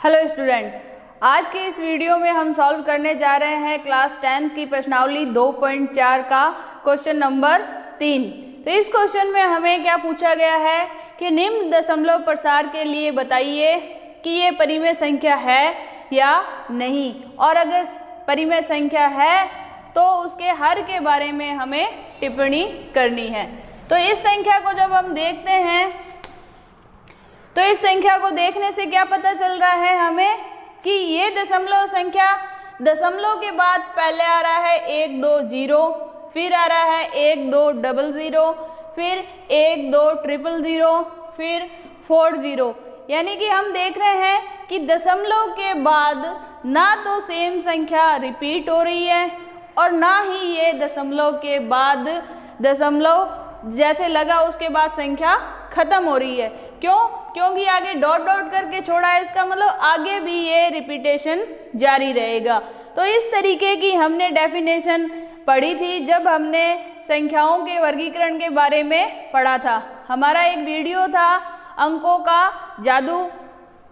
Hello student, आज के इस वीडियो में हम सॉल्व करने जा रहे हैं क्लास 10th की प्रश्नावली 2.4 का क्वेश्चन नंबर 3। तो इस क्वेश्चन में हमें क्या पूछा गया है कि निम्न दशमलव प्रसार के लिए बताइए कि ये परिमेय संख्या है या नहीं, और अगर परिमेय संख्या है तो उसके हर के बारे में हमें टिप्पणी करनी है। तो इस संख्या को जब हम देखते हैं तो इस संख्या को देखने से क्या पता चल रहा है हमें कि ये दशमलव संख्या, दशमलव के बाद पहले आ रहा है 1 2 0, फिर आ रहा है 1 2 0 0, फिर 1 2 0 0, फिर 4 0। यानी कि हम देख रहे हैं कि दशमलव के बाद ना तो सेम संख्या रिपीट हो रही है और ना ही ये दशमलव के बाद दशमलव जैसे लगा उसके बाद संख्या खत्म हो रही है। क्यों? क्योंकि आगे डॉट डॉट करके छोड़ा है, इसका मतलब आगे भी ये रिपीटेशन जारी रहेगा। तो इस तरीके की हमने डेफिनेशन पढ़ी थी जब हमने संख्याओं के वर्गीकरण के बारे में पढ़ा था। हमारा एक वीडियो था अंकों का जादू,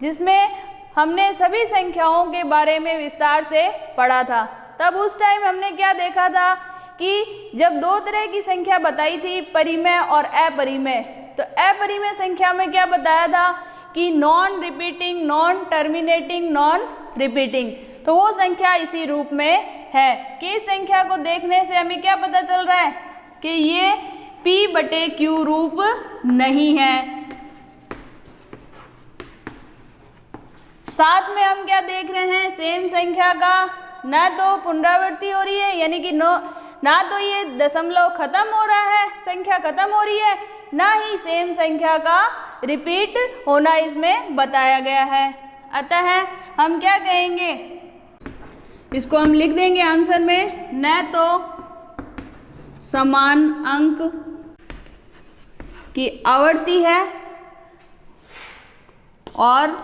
जिसमें हमने सभी संख्याओं के बारे में विस्तार से पढ़ा था। तब उस टाइम हमने क्या देखा था कि जब दो तरह की संख्या बताई थी, परिमेय और अपरिमेय, तो अपरिमेय संख्या में क्या बताया था कि non repeating, non terminating, non repeating. तो वो संख्या इसी रूप में है कि इस संख्या को देखने से हमें क्या पता चल रहा है कि ये P/Q रूप नहीं है। साथ में हम क्या देख रहे हैं, सेम संख्या का ना तो पुनरावृत्ति हो रही है, यानी कि ना तो ये दशमलव खत्म हो रहा है, संख्या खत्म हो रही है, ना ही सेम संख्या का रिपीट होना इसमें बताया गया है। अतः हम क्या कहेंगे, इसको हम लिख देंगे आंसर में, न तो समान अंक की आवर्ती है और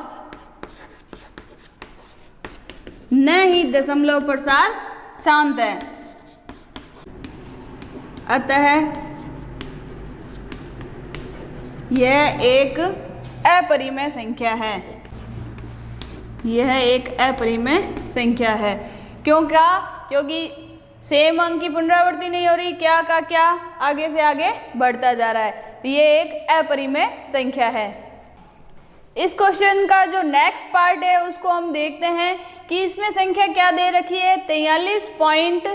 न ही दशमलव प्रसार शांत है। अतः यह एक अपरिमेय संख्या है। यह एक अपरिमेय संख्या है। क्योंकि सेम अंक की पुनरावृत्ति नहीं हो रही, क्या का क्या आगे से आगे बढ़ता जा रहा है, तो ये एक अपरिमेय संख्या है। इस क्वेश्चन का जो नेक्स्ट पार्ट है उसको हम देखते हैं कि इसमें संख्या क्या दे रखी है, 43 पॉइंट,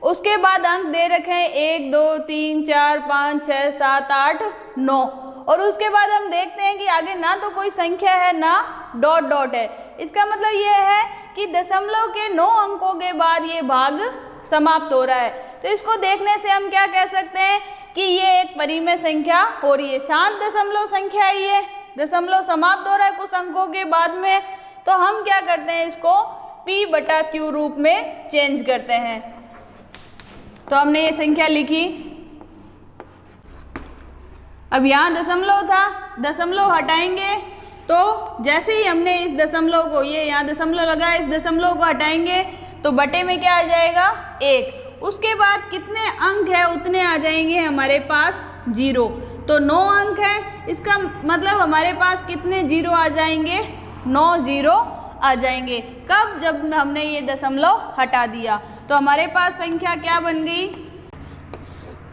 उसके बाद अंक दे रखे हैं 1 2 3 4 5 6 7 8 9, और उसके बाद हम देखते हैं कि आगे ना तो कोई संख्या है ना डॉट डॉट है। इसका मतलब ये है कि दशमलव के 9 अंकों के बाद ये भाग समाप्त हो रहा है। तो इसको देखने से हम क्या कह सकते हैं कि ये एक परिमेय संख्या हो रही है, शांत दशमलव संख्या है। ये दशमलव समाप्त हो रहा है कुछ अंकों के बाद में, तो हम क्या करते हैं, इसको P/Q रूप में चेंज करते हैं। तो हमने ये संख्या लिखी। अब यहाँ दशमलव था, दशमलव हटाएंगे तो जैसे ही हमने इस दशमलव को, ये यहाँ दशमलव लगा है, इस दशमलव को हटाएंगे तो बटे में क्या आ जाएगा, 1। उसके बाद कितने अंक है उतने आ जाएंगे हमारे पास 0। तो 9 अंक है, इसका मतलब हमारे पास कितने 0 आ जाएंगे, 9 0 आ जाएंगे। कब? जब हमने ये दशमलव हटा दिया। तो हमारे पास संख्या क्या बन गई,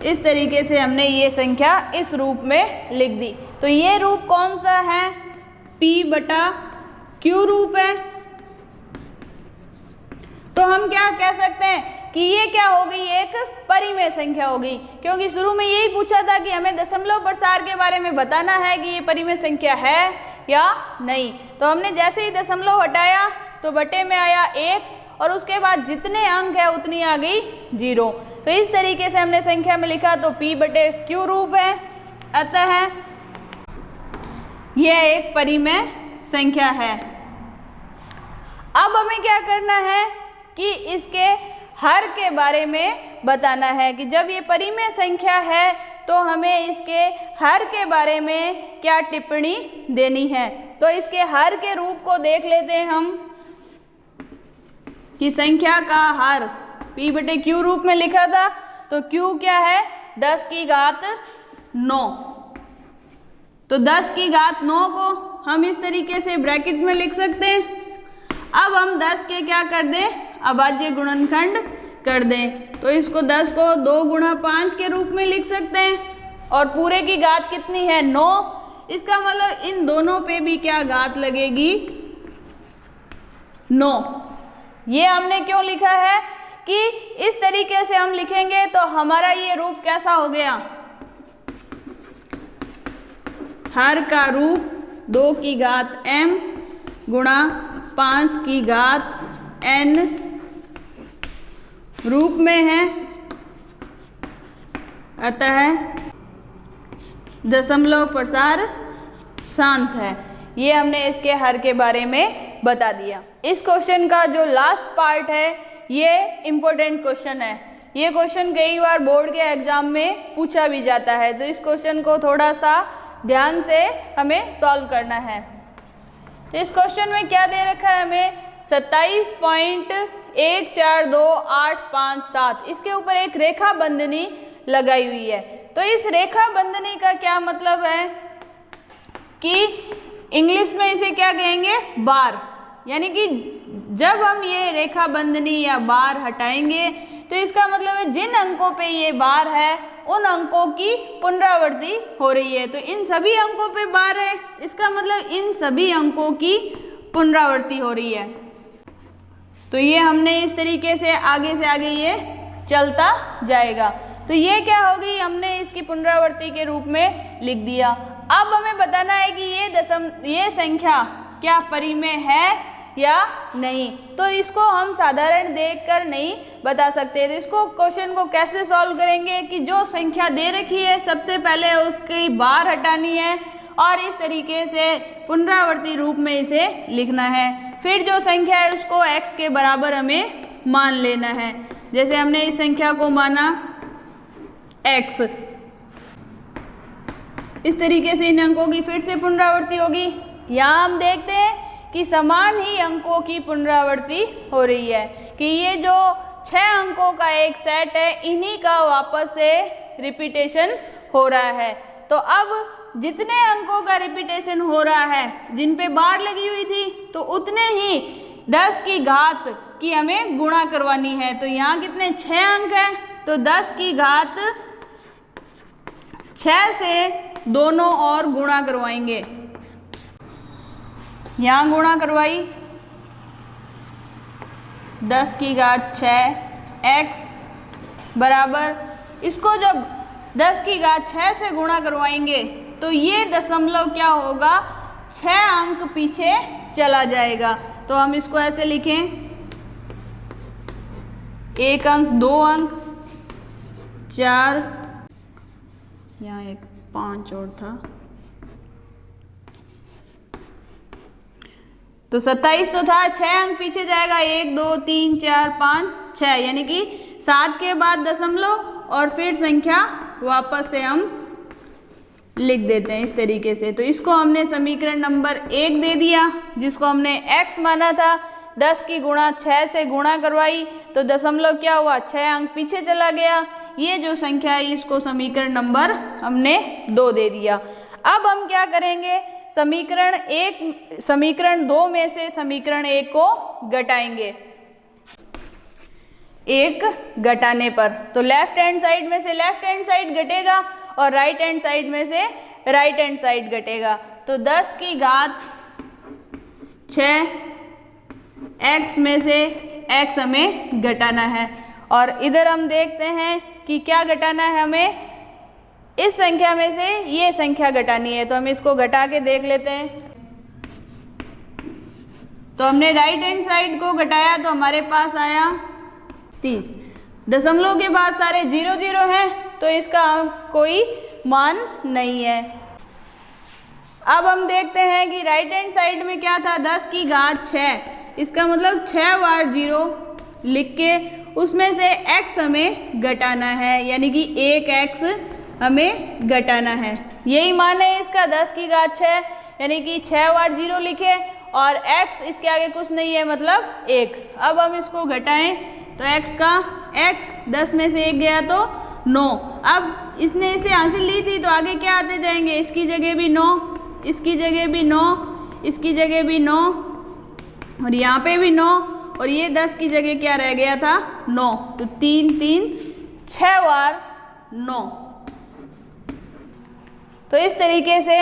इस तरीके से हमने ये संख्या इस रूप में लिख दी। तो ये रूप कौन सा है, P/Q रूप है। तो हम क्या कह सकते हैं कि ये क्या हो गई, एक परिमेय संख्या हो गई, क्योंकि शुरू में यही पूछा था कि हमें दशमलव प्रसार के बारे में बताना है कि ये परिमेय संख्या है या नहीं। तो हमने जैसे ही दशमलव हटाया तो बटे में आया 1, और उसके बाद जितने अंक है उतनी आ गई 0। तो इस तरीके से हमने संख्या में लिखा, तो P/Q रूप है। अतः यह एक परिमेय संख्या है। अब हमें क्या करना है कि इसके हर के बारे में बताना है कि जब ये परिमेय संख्या है तो हमें इसके हर के बारे में क्या टिप्पणी देनी है। तो इसके हर के रूप को देख लेते हैं हम कि संख्या का हर P/Q रूप में लिखा था, तो Q क्या है, 10 की घात 9। तो 10 की घात 9 को हम इस तरीके से ब्रैकेट में लिख सकते हैं अब हम 10 के क्या कर दें, अभाज्य गुणनखंड कर दें। तो इसको 10 को 2 गुणा 5 के रूप में लिख सकते हैं और पूरे की घात कितनी है 9। इसका मतलब इन दोनों पे भी क्या घात लगेगी 9। ये हमने क्यों लिखा है कि इस तरीके से हम लिखेंगे तो हमारा ये रूप कैसा हो गया, हर का रूप 2 की घात m गुणा 5 की घात n रूप में है, अतः दशमलव प्रसार शांत है। ये हमने इसके हर के बारे में बता दिया। इस क्वेश्चन का जो लास्ट पार्ट है ये इम्पोर्टेंट क्वेश्चन है। ये क्वेश्चन कई बार बोर्ड के एग्जाम में पूछा भी जाता है, तो इस क्वेश्चन को थोड़ा सा ध्यान से हमें सॉल्व करना है। तो इस क्वेश्चन में क्या दे रखा है हमें 27.142857, इसके ऊपर एक रेखा बंधनी लगाई हुई है। तो इस रेखा बंधनी का क्या मतलब है कि इंग्लिश में इसे क्या कहेंगे बार, यानी कि जब हम ये रेखा बंधनी या बार हटाएंगे तो इसका मतलब है जिन अंकों पे ये बार है उन अंकों की पुनरावृत्ति हो रही है। तो इन सभी अंकों पे बार है, इसका मतलब इन सभी अंकों की पुनरावृत्ति हो रही है। तो ये हमने इस तरीके से आगे ये चलता जाएगा। तो ये क्या होगी, हमने इसकी पुनरावृत्ति के रूप में लिख दिया। अब हमें बताना है कि ये संख्या क्या परिमेय है या नहीं। तो इसको हम साधारण देखकर नहीं बता सकते। तो इसको क्वेश्चन को कैसे सॉल्व करेंगे कि जो संख्या दे रखी है सबसे पहले उसकी बार हटानी है और इस तरीके से पुनरावृत्ति रूप में इसे लिखना है। फिर जो संख्या है उसको x के बराबर हमें मान लेना है। जैसे हमने इस संख्या को माना x, इस तरीके से इन अंकों की फिर से पुनरावृत्ति होगी। यहाँ हम देखते हैं कि समान ही अंकों की पुनरावृत्ति हो रही है कि ये जो 6 अंकों का एक सेट है इन्हीं का वापस से रिपीटेशन हो रहा है। तो अब जितने अंकों का रिपीटेशन हो रहा है जिन पे बार लगी हुई थी तो उतने ही 10 की घात की हमें गुणा करवानी है। तो यहाँ कितने 6 अंक हैं, तो 10 की घात 6 से दोनों और गुणा करवाएंगे। यहाँ गुणा करवाई 10 की घात 6 x बराबर, इसको जब 10 की घात 6 से गुणा करवाएंगे तो ये दशमलव क्या होगा 6 अंक पीछे चला जाएगा। तो हम इसको ऐसे लिखें 1 अंक 2 अंक 4, यहाँ एक 5 और था, तो 27 तो था, 6 अंक पीछे जाएगा 1 2 3 4 5 6, यानी कि 7 के बाद दशमलव और फिर संख्या वापस से हम लिख देते हैं इस तरीके से। तो इसको हमने समीकरण नंबर 1 दे दिया, जिसको हमने x माना था। 10 की गुणा 6 से गुणा करवाई तो दशमलव क्या हुआ 6 अंक पीछे चला गया। ये जो संख्या है इसको समीकरण नंबर हमने 2 दे दिया। अब हम क्या करेंगे, समीकरण 2 में से समीकरण 1 को घटाएंगे। 1 घटाने पर तो लेफ्ट हैंड साइड में से लेफ्ट हैंड साइड घटेगा और राइट हैंड साइड में से राइट हैंड साइड घटेगा। तो 10 की घात 6 x में से x हमें घटाना है और इधर हम देखते हैं कि क्या घटाना है, हमें इस संख्या में से ये संख्या घटानी है। तो हम इसको घटा के देख लेते हैं। तो हमने राइट हैंड साइड को घटाया तो हमारे पास आया 30। दशमलव के बाद सारे 0 0 हैं तो इसका कोई मान नहीं है। अब हम देखते हैं कि राइट हैंड साइड में क्या था 10 की घात 6, इसका मतलब 6 बार 0 लिख के उसमें से x हमें घटाना है, यानी कि 1x हमें घटाना है। यही मान है इसका 10 की घात 6, यानी कि 6 बार 0 लिखे और x इसके आगे कुछ नहीं है मतलब 1। अब हम इसको घटाएं तो x का x 10 में से 1 गया तो 9। अब इसने इसे हासिल ली थी तो आगे क्या आते जाएंगे, इसकी जगह भी 9, इसकी जगह भी 9, इसकी जगह भी 9, और यहाँ पे भी 9 और ये 10 की जगह क्या रह गया था 9, तो 3 3 6 बार 9। तो इस तरीके से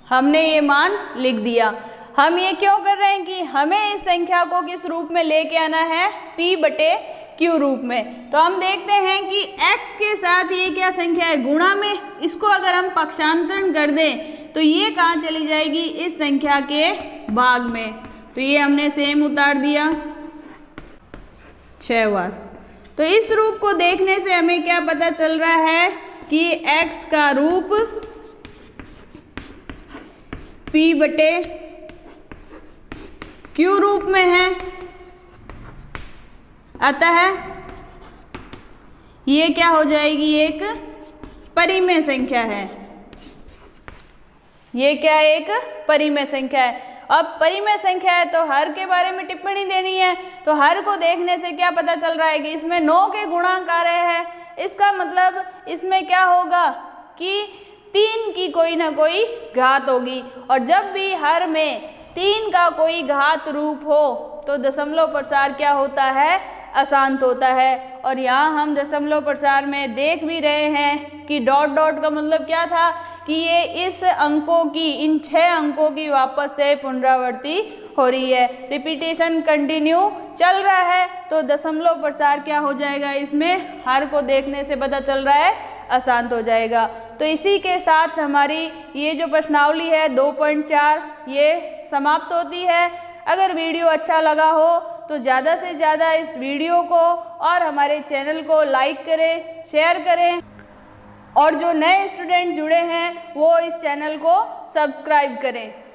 हमने ये मान लिख दिया। हम ये क्यों कर रहे हैं कि हमें इस संख्या को किस रूप में लेके आना है, P/Q रूप में। तो हम देखते हैं कि x के साथ ये क्या संख्या है, गुणा में। इसको अगर हम पक्षांतरण कर दें तो ये कहाँ चली जाएगी, इस संख्या के भाग में। तो ये हमने सेम उतार दिया 6 बार। तो इस रूप को देखने से हमें क्या पता चल रहा है कि x का रूप P/Q रूप में है। अतः ये क्या हो जाएगी, एक परिमेय संख्या है। ये क्या है, एक परिमेय संख्या है। अब परिमेय संख्या है तो हर के बारे में टिप्पणी देनी है। तो हर को देखने से क्या पता चल रहा है कि इसमें 9 के गुणांक आ रहे हैं। इसका मतलब इसमें क्या होगा कि 3 की कोई ना कोई घात होगी। और जब भी हर में 3 का कोई घात रूप हो तो दशमलव प्रसार क्या होता है, अशांत होता है। और यहाँ हम दशमलव प्रसार में देख भी रहे हैं कि डॉट डॉट का मतलब क्या था कि ये इस अंकों की, इन 6 अंकों की वापस से पुनरावृत्ति हो रही है, रिपीटेशन कंटिन्यू चल रहा है। तो दशमलव प्रसार क्या हो जाएगा, इसमें हर को देखने से पता चल रहा है अशांत हो जाएगा। तो इसी के साथ हमारी ये जो प्रश्नावली है 2.4 ये समाप्त होती है। अगर वीडियो अच्छा लगा हो तो ज़्यादा से ज़्यादा इस वीडियो को और हमारे चैनल को लाइक करें, शेयर करें, और जो नए स्टूडेंट जुड़े हैं वो इस चैनल को सब्सक्राइब करें।